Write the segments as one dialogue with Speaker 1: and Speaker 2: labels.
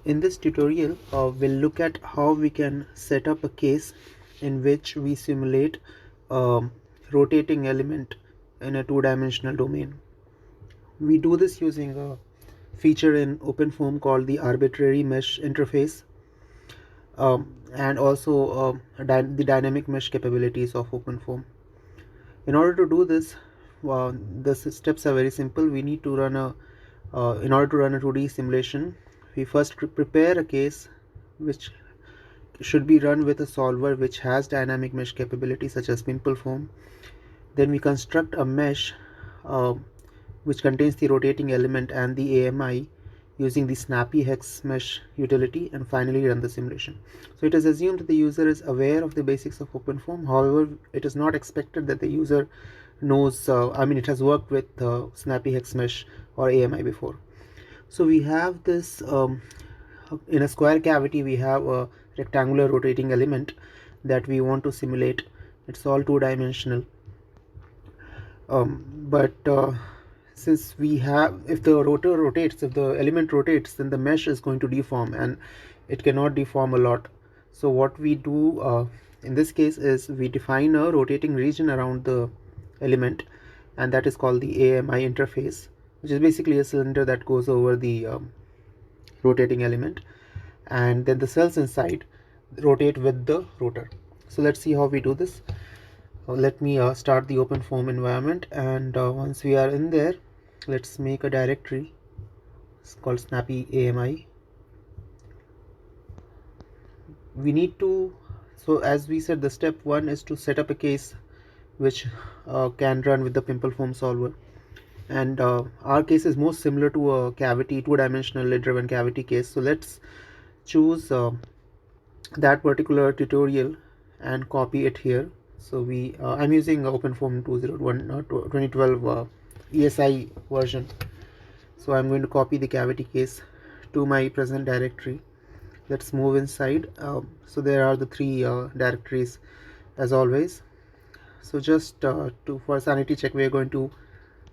Speaker 1: In this tutorial, we'll look at how we can set up a case in which we simulate a rotating element in a two-dimensional domain. We do this using a feature in OpenFOAM called the Arbitrary Mesh Interface, and also the dynamic mesh capabilities of OpenFOAM. In order to do this, the steps are very simple. We need to run in order to run a 2D simulation, we first prepare a case which should be run with a solver which has dynamic mesh capability such as PimpleFoam. Then we construct a mesh which contains the rotating element and the AMI using the SnappyHexMesh utility, and finally run the simulation. So it is assumed that the user is aware of the basics of OpenFOAM. However, it is not expected that the user knows, it has worked with SnappyHexMesh or AMI before. So we have this, in a square cavity we have a rectangular rotating element that we want to simulate. It's all two-dimensional, but since we have, if the rotor rotates, if the element rotates, then the mesh is going to deform, and it cannot deform a lot. So what we do in this case is we define a rotating region around the element, and that is called the AMI interface, which is basically a cylinder that goes over the rotating element, and then the cells inside rotate with the rotor. So let's see how we do this. Let me start the OpenFOAM environment, and once we are in there, let's make a directory. It's called SnappyAMI. We need to, so as we said, the step one is to set up a case which can run with the PimpleFoam solver, and our case is most similar to a cavity, two-dimensional lid-driven cavity case. So let's choose that particular tutorial and copy it here. So I'm using OpenFOAM 2012 ESI version. So I'm going to copy the cavity case to my present directory. Let's move inside. So there are the three directories as always. So just for sanity check, we are going to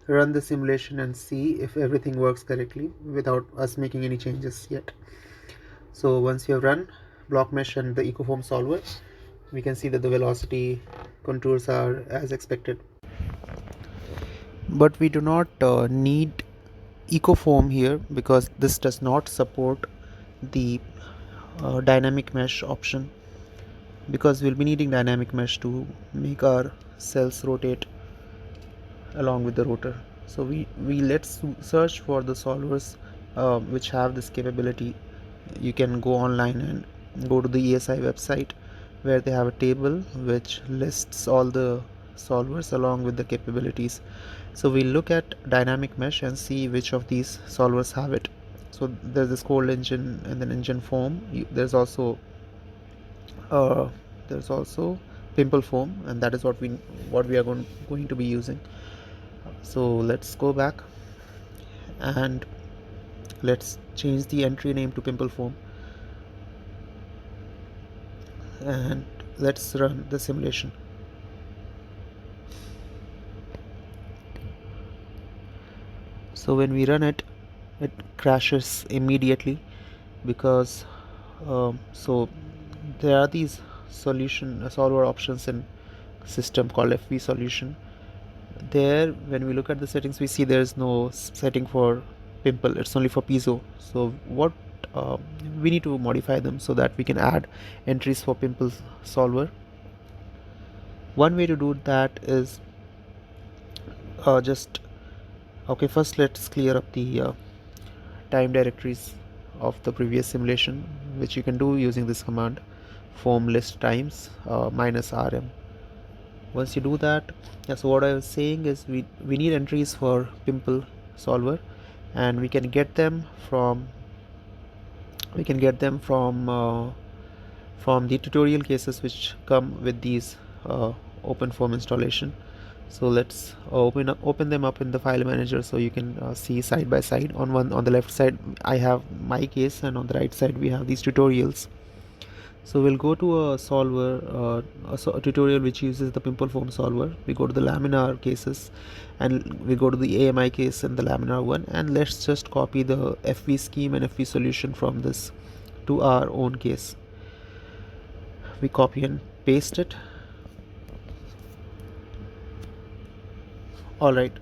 Speaker 1: run the simulation and see if everything works correctly without us making any changes yet. So once you have run BlockMesh and the EcoFoam solver, we can see that the velocity contours are as expected. But we do not need EcoFoam here because this does not support the dynamic mesh option, because we'll be needing dynamic mesh to make our cells rotate along with the rotor. So let's search for the solvers which have this capability. You can go online and go to the ESI website, where they have a table which lists all the solvers along with the capabilities. So we look at dynamic mesh and see which of these solvers have it. So there's this cold engine and then engine foam. There's also PimpleFoam, and that is what we are going to be using. So let's go back and let's change the entry name to PimpleFoam, and let's run the simulation. So when we run it, it crashes immediately because so there are these solver options in system called FV solution. There, when we look at the settings, we see there is no setting for pimple, it's only for piezo. So what we need to modify them so that we can add entries for pimple solver. One way to do that is first let's clear up the time directories of the previous simulation, which you can do using this command foam list times -rm. Once you do that, so what I was saying is we need entries for pimple solver, and we can get them from the tutorial cases which come with these OpenFOAM installation. So let's open them up in the file manager, so you can see side by side. On the left side I have my case, and on the right side we have these tutorials. So we'll go to a solver, a tutorial which uses the PimpleFOAM solver. We go to the laminar cases and we go to the AMI case and the laminar one, and let's just copy the FV scheme and FV solution from this to our own case. We copy and paste it. Alright,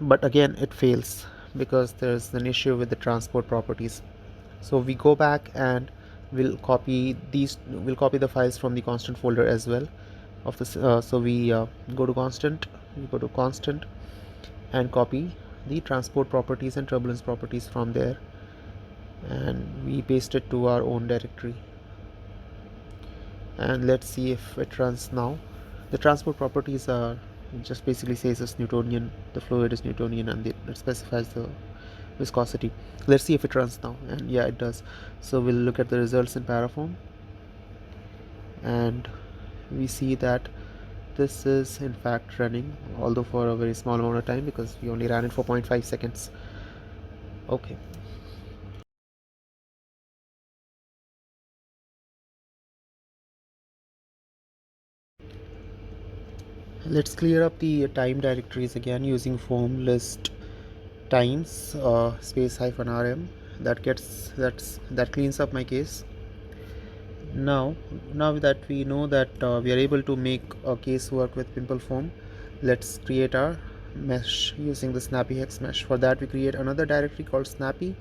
Speaker 1: but again it fails because there's an issue with the transport properties. So we go back and we'll copy the files from the constant folder as well of this. So we go to constant and copy the transport properties and turbulence properties from there, and we paste it to our own directory. And let's see if it runs now. The transport properties are just basically says it's Newtonian, the fluid is Newtonian, and it specifies the viscosity. Let's see if it runs now, and yeah, it does. So we'll look at the results in Parafoam, and we see that this is in fact running, although for a very small amount of time because we only ran it for 0.5 seconds. Okay. Let's clear up the time directories again using foam list times space -rm. That cleans up my case. Now that we know that we are able to make a case work with PimpleFOAM, let's create our mesh using the SnappyHexMesh. For that we create another directory called Snappy,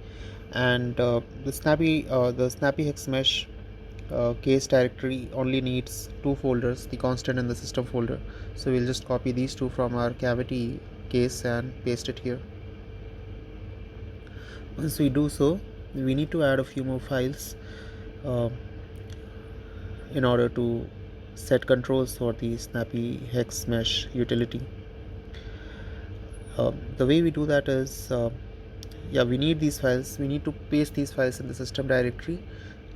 Speaker 1: and the SnappyHexMesh case directory only needs two folders, the constant and the system folder. So we'll just copy these two from our cavity case and paste it here. Once we do so, we need to add a few more files in order to set controls for the SnappyHexMesh utility. The way we do that is, we need these files. We need to paste these files in the system directory.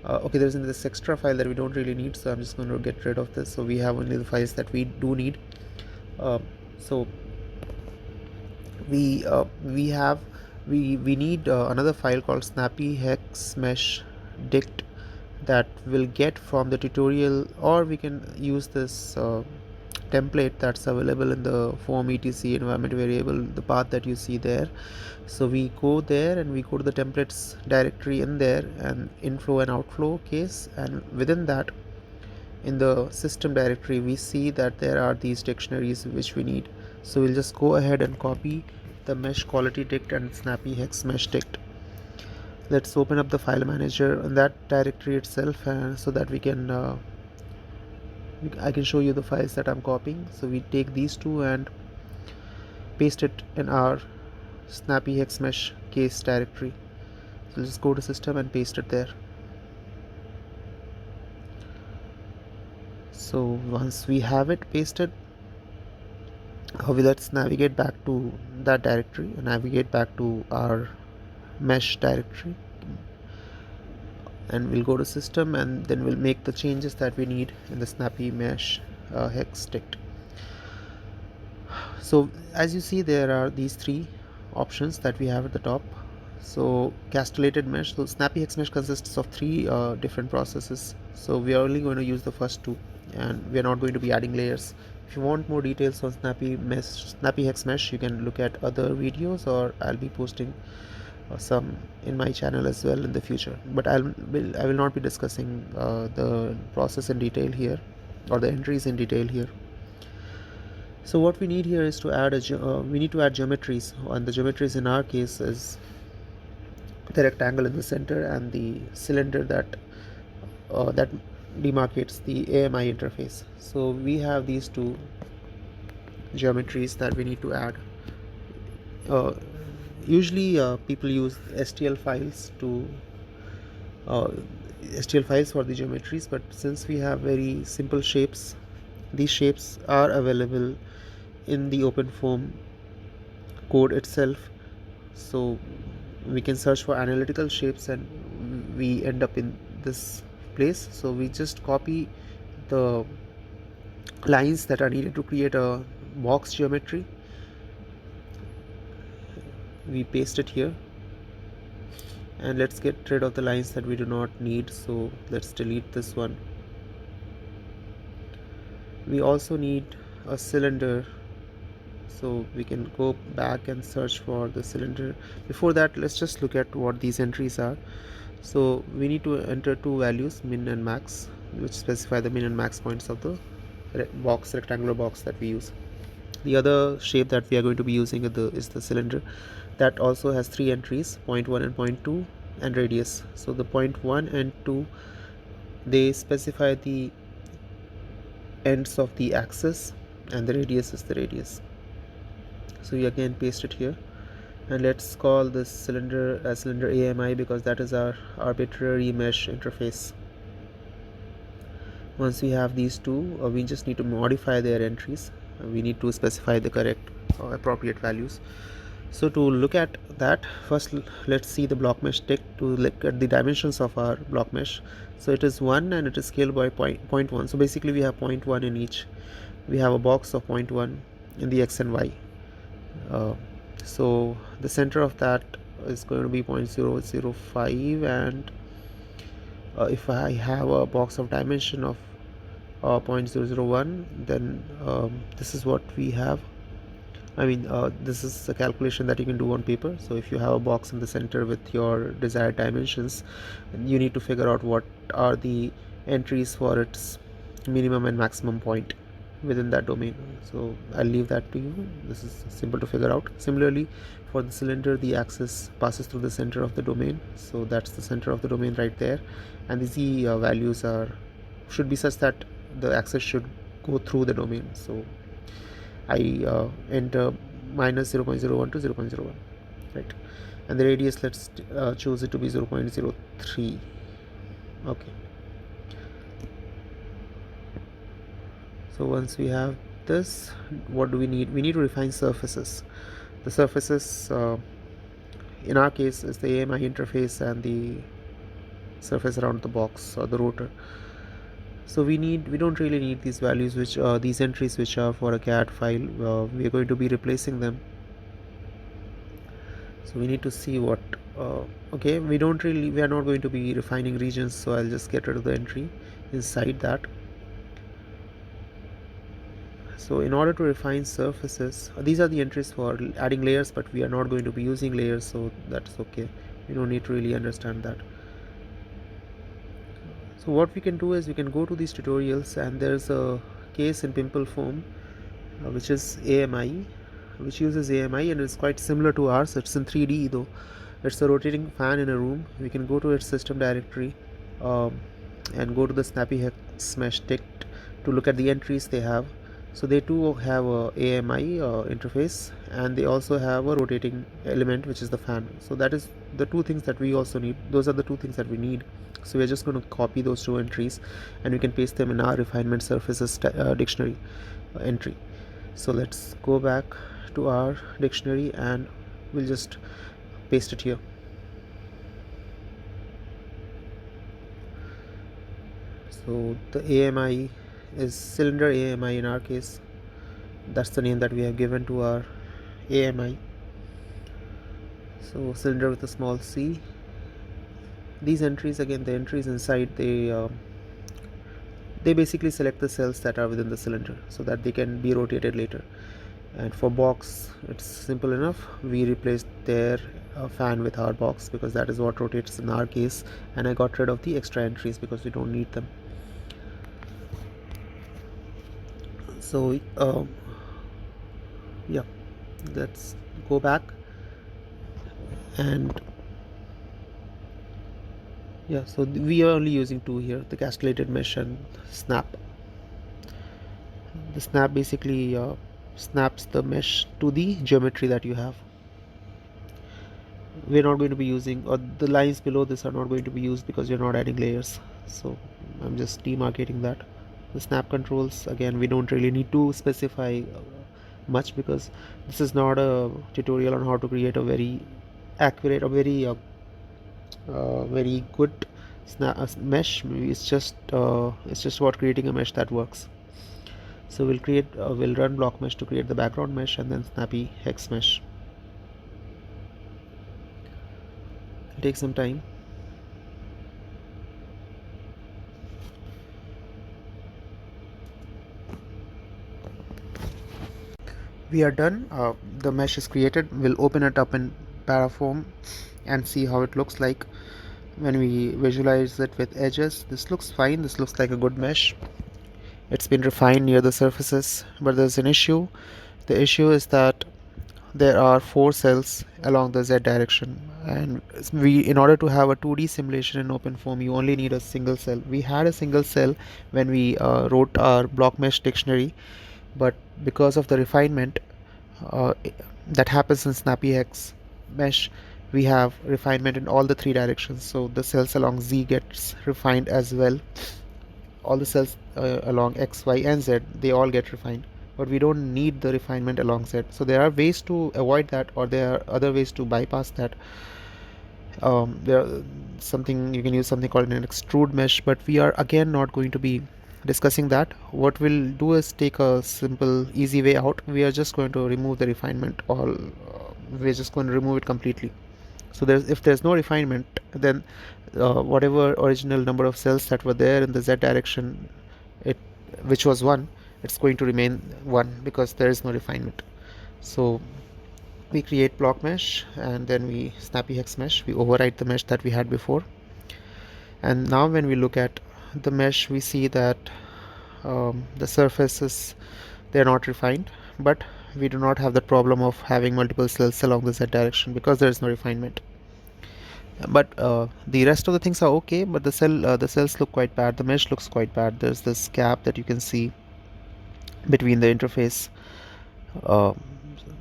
Speaker 1: Okay, there's this extra file that we don't really need, so I'm just going to get rid of this. So we have only the files that we do need. So we need another file called SnappyHexMesh dict that we'll get from the tutorial, or we can use this template that's available in the foam etc environment variable, the path that you see there. So we go there and we go to the templates directory in there, and inflow and outflow case, and within that, in the system directory, we see that there are these dictionaries which we need. So we'll just go ahead and copy the mesh quality dict and SnappyHexMesh dict. Let's open up the file manager in that directory itself, so that we can I can show you the files that I'm copying. So we take these two and paste it in our SnappyHexMesh case directory. So let's go to system and paste it there. So once we have it pasted, let's navigate back to that directory and navigate back to our mesh directory, and we'll go to system, and then we'll make the changes that we need in the SnappyMesh hex dict. So as you see, there are these three options that we have at the top. So castellated mesh. So SnappyHexMesh consists of three different processes. So we are only going to use the first two, and we are not going to be adding layers. If you want more details on SnappyHexMesh, you can look at other videos, or I'll be posting some in my channel as well in the future. But I will not be discussing the process in detail here, or the entries in detail here. So what we need here is to add we need to add geometries, and the geometries in our case is the rectangle in the center and the cylinder that demarcates the AMI interface. So we have these two geometries that we need to add. Usually people use STL files for the geometries, but since we have very simple shapes, these shapes are available in the OpenFOAM code itself. So we can search for analytical shapes and we end up in this place. So we just copy the lines that are needed to create a box geometry, we paste it here, and let's get rid of the lines that we do not need. So let's delete this one We also need a cylinder, so we can go back and search for the cylinder. Before that, let's just look at what these entries are. So we need to enter two values, min and max, which specify the min and max points of the rectangular box that we use. The other shape that we are going to be using is the cylinder, that also has three entries, 0.1 and 0.2 and radius. So the 0.1 and 2, they specify the ends of the axis, and the radius is the radius. So we again paste it here, and let's call this cylinder as cylinder AMI, because that is our arbitrary mesh interface. Once we have these two, we just need to modify their entries. We need to specify the correct appropriate values. So to look at that, first let's see the block mesh tick to look at the dimensions of our block mesh. So it is 1 and it is scaled by 0.1. So basically we have 0.1 in each. We have a box of 0.1 in the x and y. So the center of that is going to be 0.005, and if I have a box of dimension of 0.001, then this is what we have. I mean, this is a calculation that you can do on paper. So if you have a box in the center with your desired dimensions, you need to figure out what are the entries for its minimum and maximum point within that domain. So I'll leave that to you. This is simple to figure out. Similarly, for the cylinder, the axis passes through the center of the domain. So that's the center of the domain right there, and the z values should be such that the axis should go through the domain. So I enter minus 0.01 to 0.01, right? And the radius, let's choose it to be 0.03. Okay. So once we have this, what do we need? We need to refine surfaces. The surfaces, in our case, is the AMI interface and the surface around the box or the rotor. So we don't really need these values, which these entries which are for a CAD file. We are going to be replacing them. So we need to see what okay, we are not going to be refining regions, so I'll just get rid of the entry inside that. So in order to refine surfaces, these are the entries for adding layers, but we are not going to be using layers, so that's okay. We don't need to really understand that. So what we can do is we can go to these tutorials, and there's a case in PimpleFOAM which is AMI, which uses AMI, and it's quite similar to ours. It's in 3D though. It's a rotating fan in a room. We can go to its system directory and go to the SnappyHexMesh tick to look at the entries they have. So they too have a AMI interface, and they also have a rotating element, which is the fan. So that is the two things that we also need. Those are the two things that we need. So we're just going to copy those two entries, and we can paste them in our refinement surfaces dictionary entry. So let's go back to our dictionary, and we'll just paste it here. So the AMI is cylinder AMI in our case. That's the name that we have given to our AMI. So cylinder with a small c. These entries, again, the entries inside, they basically select the cells that are within the cylinder so that they can be rotated later. And for box, it's simple enough. We replaced their fan with our box because that is what rotates in our case, and I got rid of the extra entries because we don't need them. So yeah, let's go back, and yeah, so we are only using two here, the castellated mesh and snap. The snap basically snaps the mesh to the geometry that you have. We're not going to be using, or the lines below this are not going to be used because you're not adding layers, so I'm just demarcating that. The snap controls, again, we don't really need to specify much because this is not a tutorial on how to create a very accurate or very good mesh. It's just about creating a mesh that works. So we'll run block mesh to create the background mesh, and then SnappyHexMesh. It'll take some time. we are done. The mesh is created. We'll open it up in parafoam and see how it looks like when we visualize it with edges. This looks fine. This looks like a good mesh. It's been refined near the surfaces, but there's an issue. The issue is that there are 4 cells along the z direction, and in order to have a 2D simulation in OpenFOAM, you only need a single cell. We had a single cell when we wrote our block mesh dictionary, but because of the refinement uh, that happens in SnappyHexMesh, we have refinement in all the 3 directions. So the cells along z gets refined as well. All the cells along x, y and z, they all get refined, but we don't need the refinement along z. So there are ways to avoid that, or there are other ways to bypass that. You can use something called an extrude mesh, but we are again not going to be discussing that. What we'll do is take a simple easy way out. We are just going to remove the refinement, we're just going to remove it completely. So if there's no refinement, then whatever original number of cells that were there in the z direction, which was 1, it's going to remain 1 because there is no refinement. So we create block mesh, and then we SnappyHexMesh, we overwrite the mesh that we had before. And now when we look at the mesh, we see that the surfaces, they're not refined, but we do not have the problem of having multiple cells along the z direction because there is no refinement. But the rest of the things are okay, but the cells look quite bad. The mesh looks quite bad. There's this gap that you can see between the interface.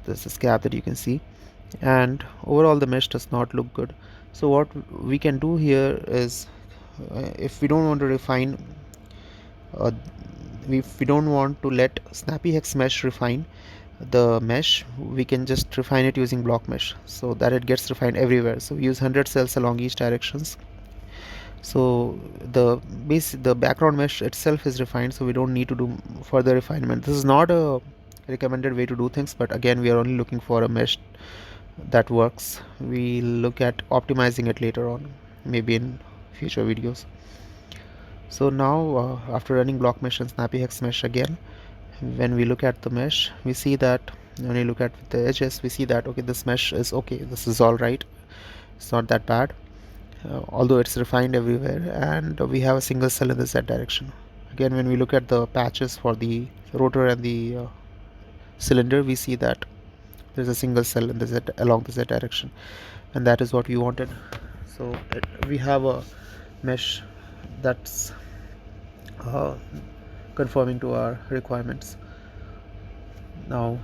Speaker 1: There's this gap that you can see, and overall the mesh does not look good. So what we can do here is, if we don't want to refine, if we don't want to let SnappyHexMesh refine the mesh, we can just refine it using block mesh so that it gets refined everywhere. So we use 100 cells along each directions. So the background mesh itself is refined, so we don't need to do further refinement. This is not a recommended way to do things, but again, we are only looking for a mesh that works. We'll look at optimizing it later on, maybe in future videos. So now after running block mesh and SnappyHexMesh again, when we look at the mesh, we see that when we look at the edges, we see that okay, this mesh is okay, this is all right, it's not that bad, although it's refined everywhere, and we have a single cell in the z direction. Again, when we look at the patches for the rotor and the cylinder, we see that there's a single cell in the z along the z direction, and that is what we wanted. So we have a mesh that's conforming to our requirements. Now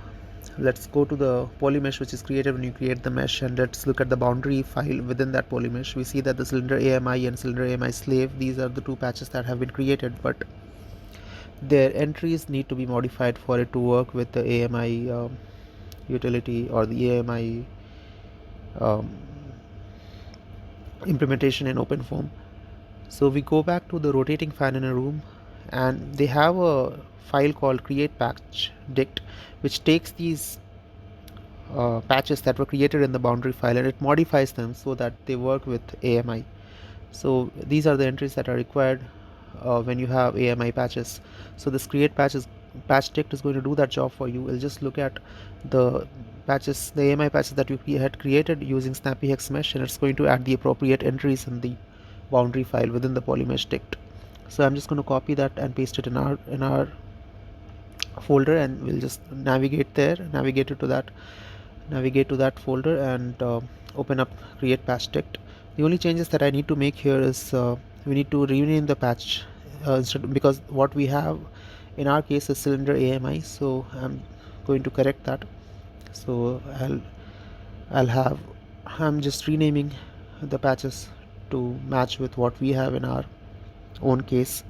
Speaker 1: let's go to the polymesh which is created when you create the mesh, and let's look at the boundary file within that polymesh. We see that the cylinder AMI and cylinder AMI slave, these are the 2 patches that have been created, but their entries need to be modified for it to work with the AMI utility or the AMI implementation in OpenFOAM. So we go back to the rotating fan in a room, and they have a file called create patch dict, which takes these patches that were created in the boundary file and it modifies them so that they work with AMI. So these are the entries that are required when you have AMI patches. So this create patch dict is going to do that job for you. We'll just look at the patches, the AMI patches that you had created using SnappyHexMesh, and it's going to add the appropriate entries in the boundary file within the polymesh dict. So I'm just going to copy that and paste it in our folder, and we'll just navigate to that folder and open up create patch dict. The only changes that I need to make here is we need to rename the patch because what we have in our case is cylinder AMI, so I'm going to correct that. So I'm just renaming the patches to match with what we have in our own case.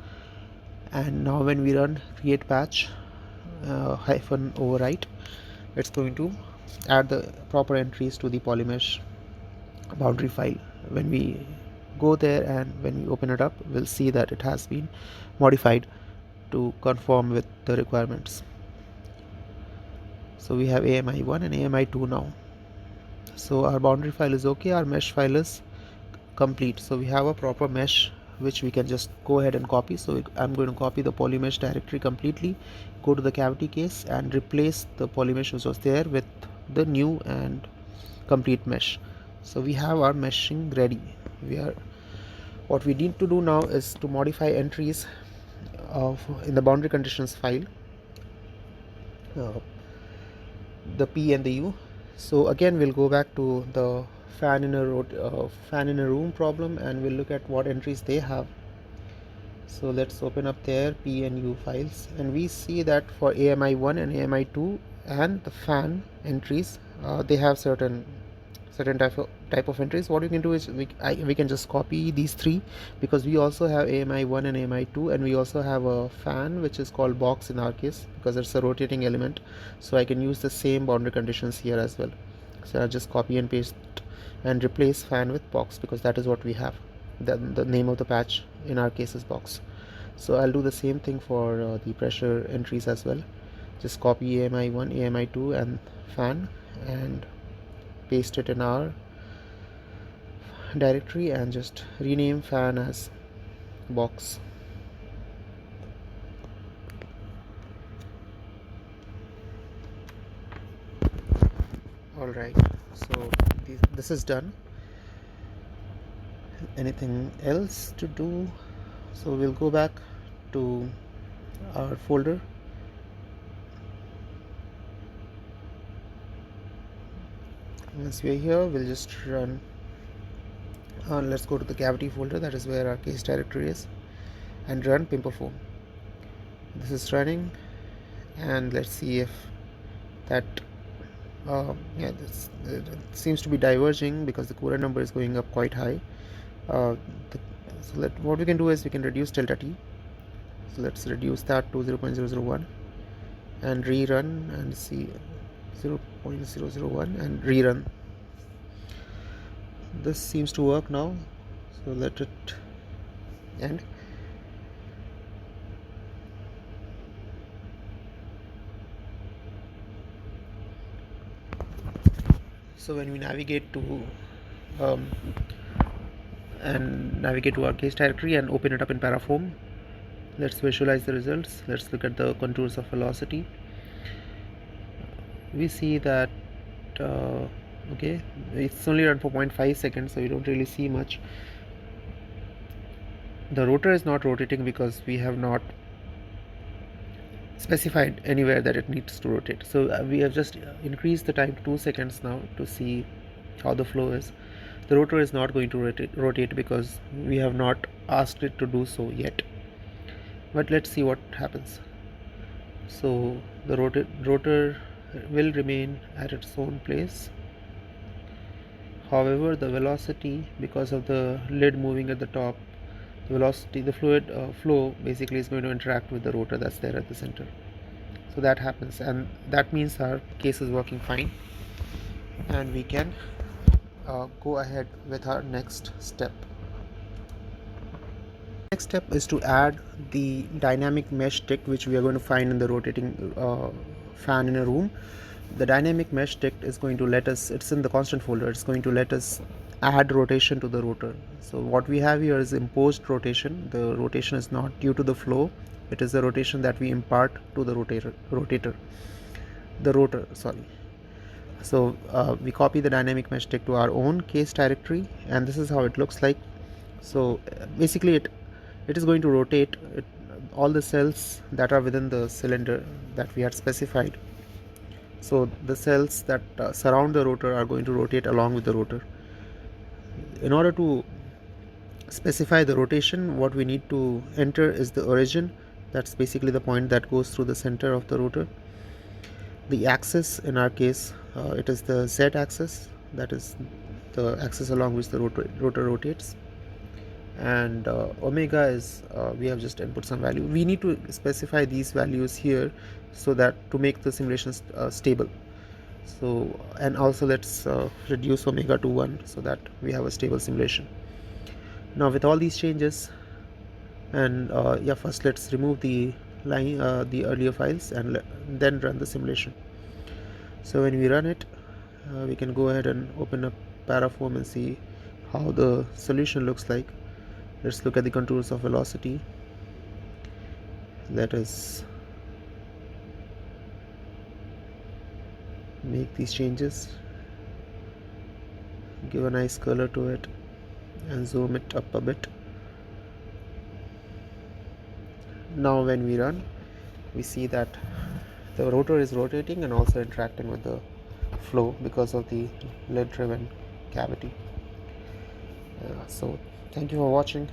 Speaker 1: And now when we run create patch hyphen overwrite, it's going to add the proper entries to the polymesh boundary file. When we go there and when we open it up, we'll see that it has been modified to conform with the requirements. So we have AMI1 and AMI2 now. So our boundary file is okay, our mesh file is complete. So we have a proper mesh which we can just go ahead and copy. So I'm going to copy the polymesh directory completely, go to the cavity case and replace the polymesh which was there with the new and complete mesh. So we have our meshing ready. What we need to do now is to modify entries in the boundary conditions file, the P and the U. So again we'll go back to the fan in a room problem, and we'll look at what entries they have. So let's open up their P and U files, and we see that for AMI1 and AMI2 and the fan entries, they have certain type of entries. What we can do is we can just copy these three, because we also have AMI1 and AMI2, and we also have a fan which is called box in our case because it's a rotating element. So I can use the same boundary conditions here as well. So I'll just copy and paste and replace fan with box, because that is what we have. The name of the patch in our case is box. So I'll do the same thing for the pressure entries as well. Just copy AMI1, AMI2 and fan and paste it in our directory and just rename fan as box. Alright, so this is done. Anything else to do? So we'll go back to our folder. Once we are here, we'll just run. Let's go to the cavity folder, that is where our case directory is, and run PimperFOAM. This is running, and let's see if that it seems to be diverging because the coolant number is going up quite high. What we can do is we can reduce delta T. So let's reduce that to 0.001 and rerun and see 0.001 and rerun. This seems to work now, so let it end. So when we navigate to our case directory and open it up in ParaFOAM, let's visualize the results. Let's look at the contours of velocity. We see that okay, it's only run for 0.5 seconds, so we don't really see much. The rotor is not rotating because we have not specified anywhere that it needs to rotate. So we have just increased the time to 2 seconds now to see how the flow is. The rotor is not going to rotate because we have not asked it to do so yet. But let's see what happens. So the rotor will remain at its own place. However, the velocity, because of the lid moving at the top, the fluid flow basically is going to interact with the rotor that's there at the center. So that happens, and that means our case is working fine, and we can go ahead with our next step. Next step is to add the dynamic mesh tick, which we are going to find in the rotating fan in a room. The dynamic mesh tick is going to let us, it's in the constant folder, it's going to let us add rotation to the rotor. So what we have here is imposed rotation. The rotation is not due to the flow, it is the rotation that we impart to the rotor. So we copy the dynamic mesh tick to our own case directory, and this is how it looks like. So basically it is going to rotate all the cells that are within the cylinder that we had specified. So the cells that surround the rotor are going to rotate along with the rotor. In order to specify the rotation, what we need to enter is the origin. That's basically the point that goes through the center of the rotor. The axis, in our case, it is the Z axis, that is the axis along which the rotor rotates. And omega is, we have just input some value. We need to specify these values here so that to make the simulations stable. So, and also let's reduce omega to 1 so that we have a stable simulation. Now with all these changes, and first let's remove the line, the earlier files, and then run the simulation. So when we run it, we can go ahead and open up ParaFOAM and see how the solution looks like. Let's look at the contours of velocity. Let us make these changes, give a nice color to it, and zoom it up a bit. Now when we run, we see that the rotor is rotating and also interacting with the flow because of the lid driven cavity. So thank you for watching.